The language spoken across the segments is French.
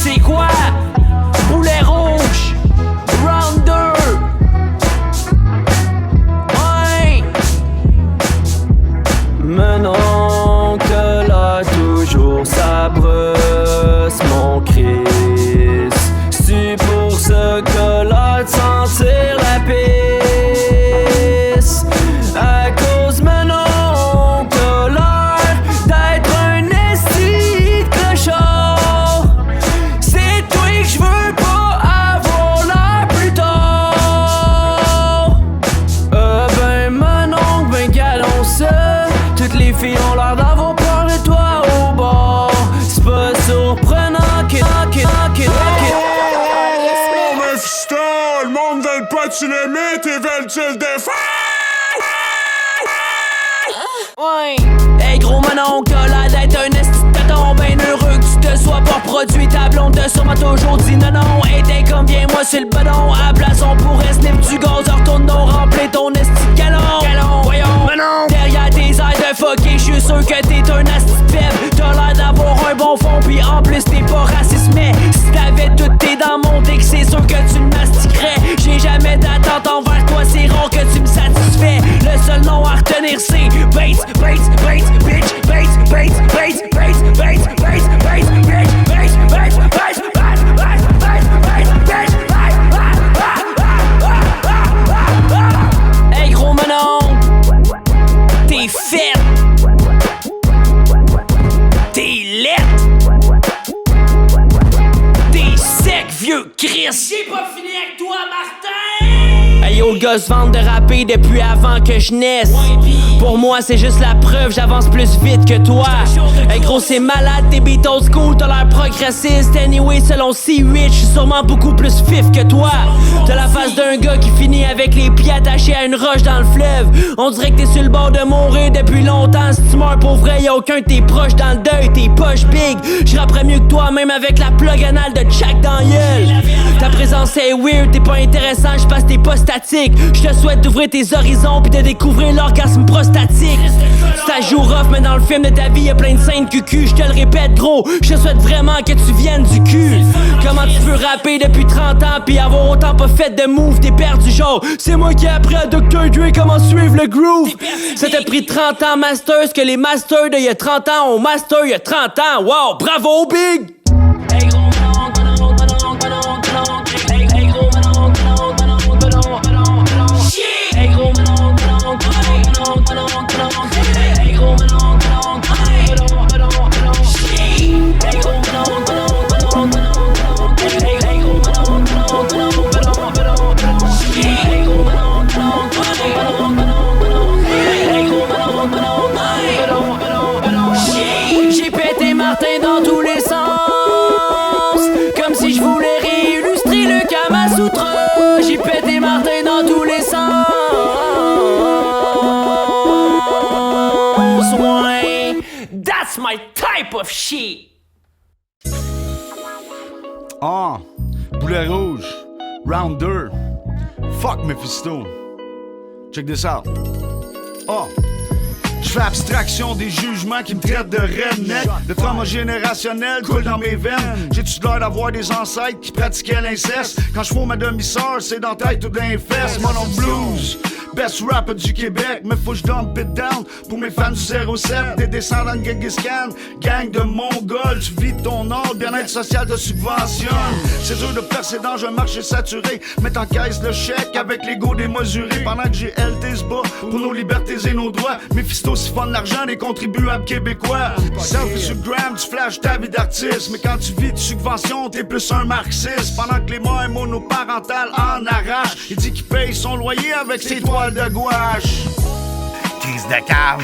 c'est quoi? Boulet rouge, round 2. Ouais. Mon oncle a toujours sa brosse, mon Christ. C'est pour ce que là de sentir la pisse. À cause mon oncle a l'air d'être un esti de clochard. C'est toi que je veux pas avoir l'air plus tard. Ben mon oncle, ben galons ça. Toutes les filles ont l'air d'avoir peur de toi au bord. C'est pas surprenant que Mephisto, le monde veut pas tu l'imites et veulent-tu le défendre? Ouais. Hey gros mon oncle a l'air d'être un esti de tonton ben heureux que tu te sois pas produit. Ta blonde t'a sûrement toujours dit non non. Hey t'es comme viens moi sur le bedon. À place on pourrait snip du gaz. Retourne donc remplir ton esti de galon. Voyons non. Derrière tes airs de fucké, j'suis sûr que t'es un esti de faible. T'as l'air d'avoir un bon fond pis en plus t'es pas raciste. Mais si t'avais toutes tes dents montées que c'est sûr que tu me mastiquerais. J'ai jamais d'attente envers toi, c'est rare que tu me satisfais. Le seul nom à retenir c'est Bates, Bates, Bates, bitch, Bates, Bates, Bates, Bates, Bates, Bates, Bates, bitch, Bates, Bates, Bates, Bates, Bates, Bates, Bates, bitch, Hey gros monon, t'es faite, t'es laite, t'es sec vieux Chris. J'ai pas fini avec toi Martin. Hey yo le gars se vante de rapper depuis avant que je naisse. Pour moi c'est juste la preuve, j'avance plus vite que toi. Hey gros c'est malade, tes beats old school, t'as l'air progressiste. Anyway selon C8, j'suis sûrement beaucoup plus fif que toi. T'as la face d'un gars qui finit avec les pieds attachés à une roche dans le fleuve. On dirait que t'es sur le bord de mourir depuis longtemps. Si tu meurs pour vrai, y'a aucun de tes proches dans le deuil. T'es poche big, j'rapperais mieux que toi même avec la plug anale de Jack dans gueule. Ta présence est weird, t'es pas intéressant, j'passe t'es pas statique. J'te souhaite d'ouvrir tes horizons pis de découvrir l'orgasme prostatique. Ça joue rough mais dans le film de ta vie y'a plein de scènes cucu. J'te le répète gros, j'te souhaite vraiment que tu viennes du cul. Comment tu peux rapper depuis 30 ans pis avoir autant pas fait de moves, t'es perdu genre. C'est moi qui ai appris à Dr. Dre comment suivre le groove. Ça t'a pris 30 ans master, ce que les masters de y'a 30 ans ont master y'a 30 ans. Wow, bravo big. Hey gros j'ai pété Martin dans tous les sens, comme si je voulais réillustrer le Kama Sutra. J'ai pété Martin dans tous les sens. Ouais, that's my type of shit. Ah, Boulet rouge, round 2. Fuck Mephisto. Check this out. Ah. Je fais abstraction des jugements qui me traitent de redneck. Le trauma générationnel coule dans mes veines. J'ai-tu l'air d'avoir des ancêtres qui pratiquaient l'inceste? Quand je fous ma demi-sœur, c'est dans tête ou dans les fesses. Mon nom blues, best rapper du Québec. Mais faut que je dump it down pour mes fans du 07. Des descendants de Genghis Khan, gang de Mongols. Tu vis de ton ordre, bien-être social te subventionne. C'est dur de percer dans un marché saturé. Mais t'encaisses le chèque avec l'ego démesuré. Pendant que j'ai LT ce bas pour nos libertés et nos droits. Mephisto siphonne l'argent des contribuables québécois. Selfie sur Gram, tu flashes ta vie d'artiste. Mais quand tu vis de subvention, t'es plus un marxiste. Pendant que les mères monoparentales en arrachent. Il dit qu'il paye son loyer avec ses toiles de gouache. Crise de cave.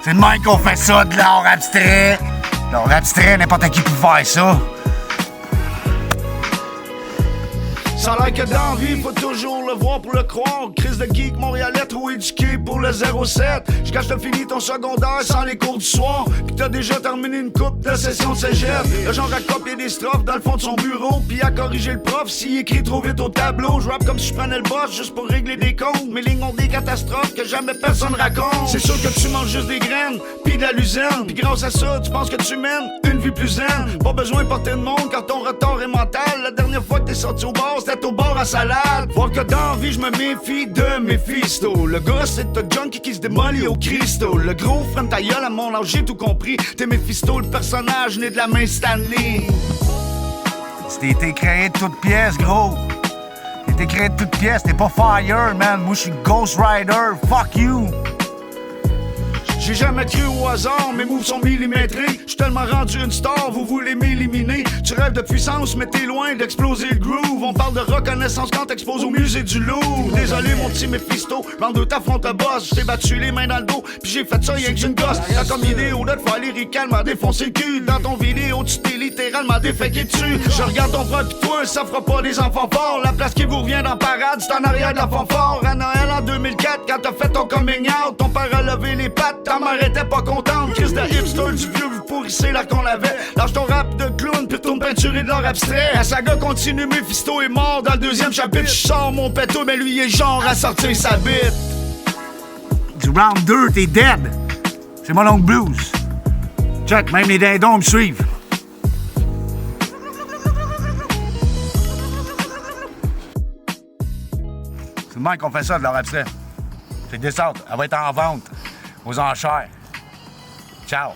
C'est de même qu'on fait ça, de l'art abstrait. L'art abstrait, n'importe qui peut faire ça. Ça a l'air que dans la vie, faut toujours le voir pour le croire. Crise de geek montréalais, trop éduqué pour le 07. Jusqu'à ce que t'as fini ton secondaire sans les cours du soir. Pis t'as déjà terminé une coupe de session de cégep. Le genre à copier des strophes dans le fond de son bureau. Pis à corriger le prof s'il écrit trop vite au tableau. Je rappe comme si je prenais le boss juste pour régler des comptes. Mes lignes ont des catastrophes que jamais personne raconte. C'est sûr que tu manges juste des graines pis de la luzerne. Puis grâce à ça, tu penses que tu mènes une vie plus zen. Pas besoin de porter de monde quand ton retard est mental. La dernière fois que t'es sorti au bar, c'était au bar à salade. Voir que dans la vie, je me méfie de Mephisto. Le gars, c'est un junkie qui se démolit au Christo. Le gros freine ta gueule, à mon âge, j'ai tout compris. T'es Mephisto, le personnage né de la main Stanley. T'as été créé de toutes pièces, gros. T'as été créé de toutes pièces, t'es pas Fire, man. Moi, je suis Ghost Rider. Fuck you. J'ai jamais cru au hasard, mes moves sont millimétrés. J'suis tellement rendu une star, vous voulez m'éliminer. Tu rêves de puissance, mais t'es loin d'exploser le groove. On parle de reconnaissance quand t'exposes au musée du Louvre. Désolé mon petit Mephisto, Rando t'affronte un boss. J't'ai battu les mains dans le dos, pis j'ai fait ça rien que j'ai une gosse. T'as comme idée au lieu de faire lyrical, m'a défoncé le cul. Dans ton vidéo, tu t'es littéralement déféqué dessus. Je regarde ton frère pis toi, ça fera pas des enfants forts. La place qui vous revient dans parade, c'est en arrière de la fanfare. À Noël en 2004, quand t'as fait ton coming out, ton père a levé les pattes. Ta mère était pas contente, crise de hipster du vieux, vous pourrissez l'air qu'on avait. Lâche ton rap de clown, puis retourne peinturer de l'art abstrait. La saga continue, Mephisto est mort dans le deuxième chapitre. Je sors mon péto, mais lui il est genre à sortir sa bite. Du round 2, t'es dead. C'est mon oncle Blues. Check, même les dindons me suivent. C'est le même qu'on fait ça de l'art abstrait. C'est descente, elle va être en vente aux enchères. Ciao.